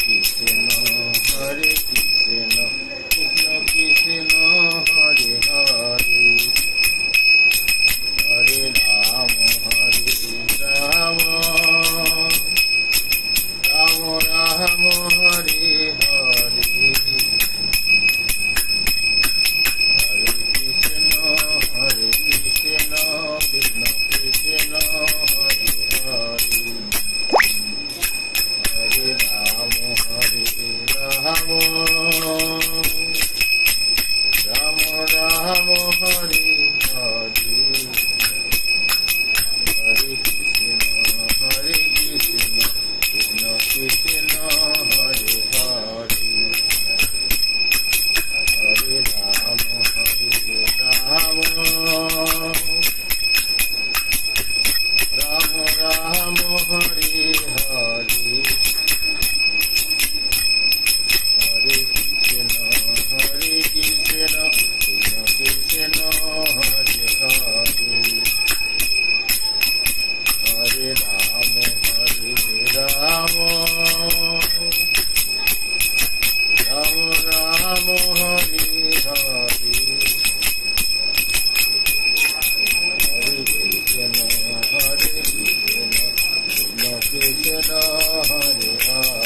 Krishna, Hare Krishna, Krishna Krishna, Hare Hare, Hare Rama, Hare Rama, Rama Rama, Hare Hare, Hare Krishna, Krishna Krishna, Hare Hare, Hare Rama, Hare Rama, Rama Rama, Hare Hare, Hare Krishna, Krishna Krishna, Hare Hare, Hare Rama, Hare Rama, Rama Rama, Hare Hare, Hare Krishna, Krishna Krishna, Hare Hare, Hare Rama, Hare Rama, Rama Rama, Hare Hare, Hare Krishna, Krishna Krishna, Hare Hare.